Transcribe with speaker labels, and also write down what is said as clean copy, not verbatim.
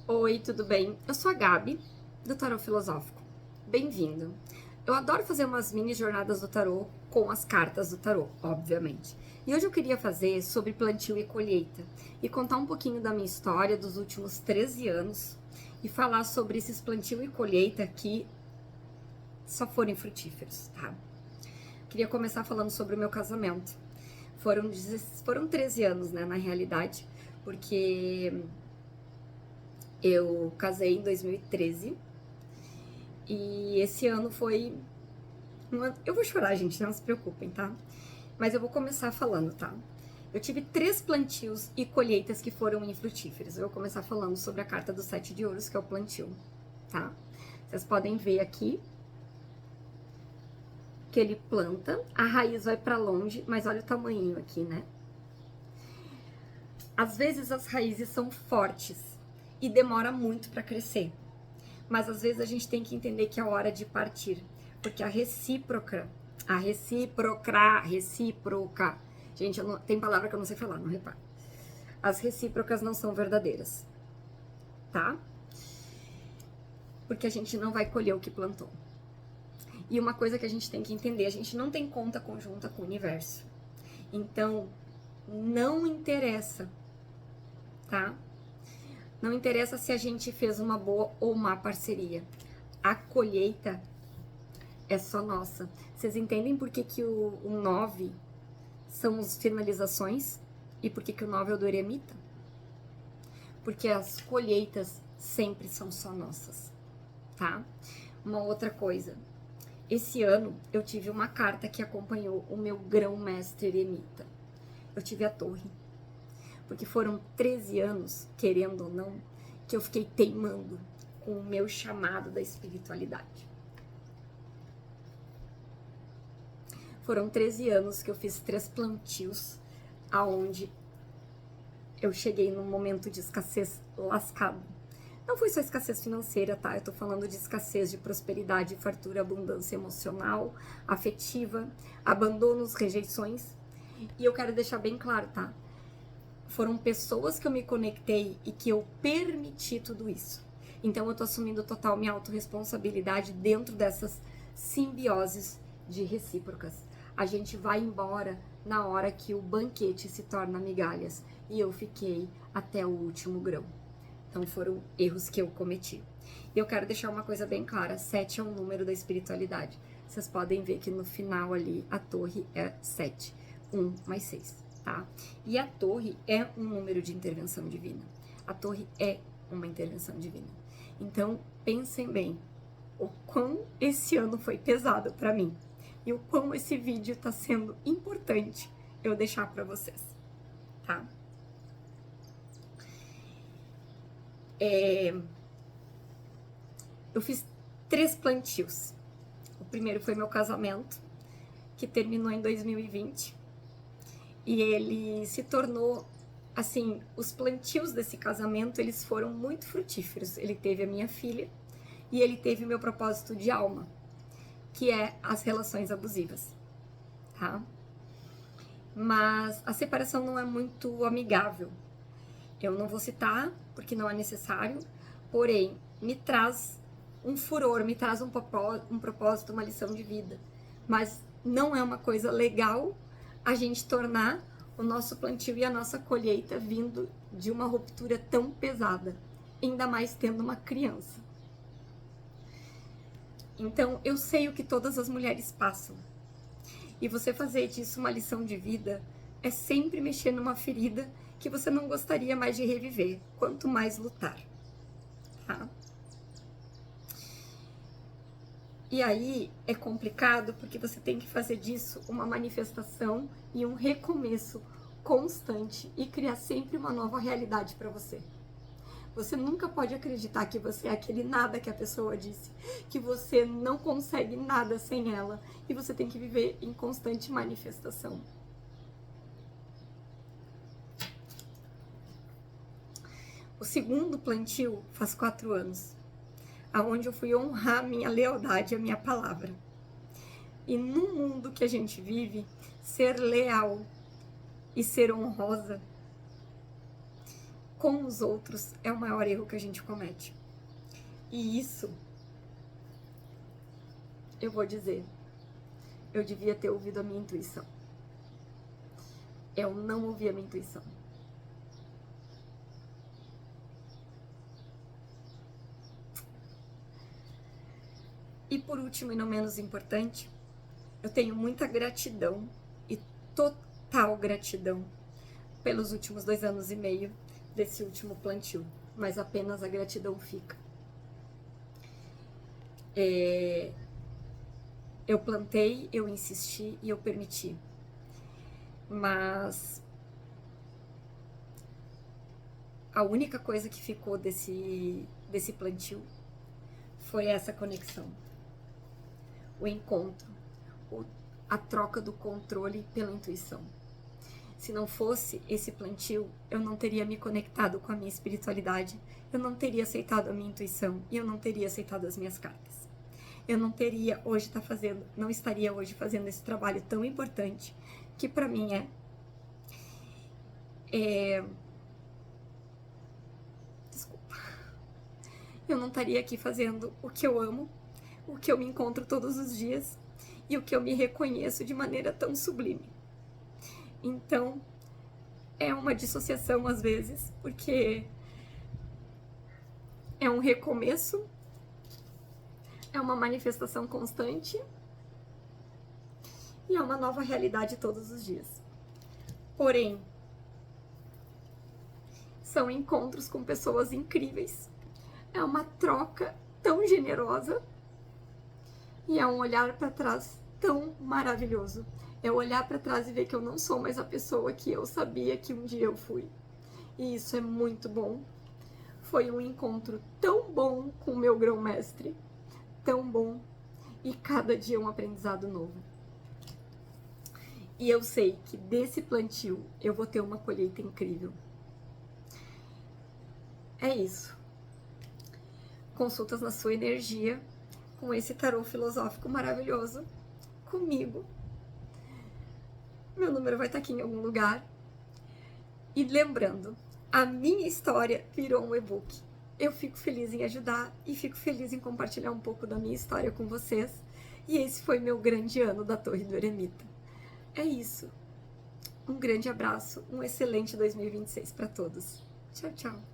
Speaker 1: Oi, tudo bem? Eu sou a Gabi, do Tarô Filosófico. Bem-vindo. Eu adoro fazer umas mini jornadas do tarô com as cartas do tarô, obviamente. E hoje eu queria fazer sobre plantio e colheita e contar um pouquinho da minha história dos últimos 13 anos e falar sobre esses plantio e colheita que só foram frutíferos, tá? Queria começar falando sobre o meu casamento. Foram 13 anos, né, na realidade, porque eu casei em 2013 e esse ano foi. Eu vou chorar, gente, não se preocupem, tá? Mas eu vou começar falando, tá? Eu tive 3 plantios e colheitas que foram infrutíferas. Eu vou começar falando sobre a carta do 7 de ouros, que é o plantio, tá? Vocês podem ver aqui que ele planta, a raiz vai pra longe, mas olha o tamanho aqui, né? Às vezes as raízes são fortes e demora muito para crescer. Mas às vezes a gente tem que entender que é hora de partir, porque a recíproca, gente, tem palavra que eu não sei falar, não repara. As recíprocas não são verdadeiras, tá? Porque a gente não vai colher o que plantou. E uma coisa que a gente tem que entender, a gente não tem conta conjunta com o universo. Então, não interessa, tá? Não interessa se a gente fez uma boa ou má parceria. A colheita é só nossa. Vocês entendem por que o 9 são as finalizações? E por que o 9 é o do eremita? Porque as colheitas sempre são só nossas, tá? Uma outra coisa. Esse ano eu tive uma carta que acompanhou o meu grão-mestre eremita. Eu tive a torre. Porque foram 13 anos, querendo ou não, que eu fiquei teimando com o meu chamado da espiritualidade. Foram 13 anos que eu fiz 3 plantios, aonde eu cheguei num momento de escassez lascado. Não foi só escassez financeira, tá? Eu tô falando de escassez de prosperidade, fartura, abundância emocional, afetiva, abandonos, rejeições. E eu quero deixar bem claro, tá? Foram pessoas que eu me conectei e que eu permiti tudo isso. Então eu tô assumindo total minha autorresponsabilidade dentro dessas simbioses de recíprocas. A gente vai embora na hora que o banquete se torna migalhas e eu fiquei até o último grão. Então foram erros que eu cometi. E eu quero deixar uma coisa bem clara, 7 é um número da espiritualidade. Vocês podem ver que no final ali a torre é 7, 1 mais 6. Tá? E a torre é um número de intervenção divina. A torre é uma intervenção divina. Então, pensem bem o quão esse ano foi pesado para mim e o quão esse vídeo tá sendo importante eu deixar para vocês, tá? Eu fiz 3 plantios. O primeiro foi meu casamento, que terminou em 2020. E ele se tornou, assim, os plantios desse casamento, eles foram muito frutíferos. Ele teve a minha filha e ele teve o meu propósito de alma, que é as relações abusivas, tá? Mas a separação não é muito amigável. Eu não vou citar, porque não é necessário, porém, me traz um furor, me traz um propósito, uma lição de vida. Mas não é uma coisa legal a gente tornar o nosso plantio e a nossa colheita vindo de uma ruptura tão pesada, ainda mais tendo uma criança. Então, eu sei o que todas as mulheres passam. E você fazer disso uma lição de vida é sempre mexer numa ferida que você não gostaria mais de reviver, quanto mais lutar, tá? E aí é complicado porque você tem que fazer disso uma manifestação e um recomeço constante e criar sempre uma nova realidade para você. Você nunca pode acreditar que você é aquele nada que a pessoa disse, que você não consegue nada sem ela e você tem que viver em constante manifestação. O segundo plantio faz 4 anos, aonde eu fui honrar a minha lealdade, a minha palavra. E no mundo que a gente vive, ser leal e ser honrosa com os outros é o maior erro que a gente comete. E isso, eu vou dizer, eu devia ter ouvido a minha intuição. Eu não ouvi a minha intuição. E por último, e não menos importante, eu tenho muita gratidão e total gratidão pelos últimos 2 anos e meio desse último plantio, mas apenas a gratidão fica. Eu plantei, eu insisti e eu permiti, mas a única coisa que ficou desse plantio foi essa conexão, o encontro, a troca do controle pela intuição. Se não fosse esse plantio, eu não teria me conectado com a minha espiritualidade, eu não teria aceitado a minha intuição e eu não teria aceitado as minhas cartas. Eu não estaria hoje fazendo esse trabalho tão importante que para mim desculpa. Eu não estaria aqui fazendo o que eu amo, o que eu me encontro todos os dias e o que eu me reconheço de maneira tão sublime. Então, é uma dissociação às vezes, porque é um recomeço, é uma manifestação constante e é uma nova realidade todos os dias. Porém, são encontros com pessoas incríveis, é uma troca tão generosa e é um olhar para trás tão maravilhoso. É olhar para trás e ver que eu não sou mais a pessoa que eu sabia que um dia eu fui. E isso é muito bom. Foi um encontro tão bom com o meu grão-mestre, tão bom, e cada dia um aprendizado novo. E eu sei que desse plantio eu vou ter uma colheita incrível. É isso. Consultas na sua energia, com esse tarô filosófico maravilhoso, comigo. Meu número vai estar aqui em algum lugar. E lembrando, a minha história virou um e-book. Eu fico feliz em ajudar e fico feliz em compartilhar um pouco da minha história com vocês. E esse foi meu grande ano da Torre do Eremita. É isso. Um grande abraço, um excelente 2026 para todos. Tchau, tchau.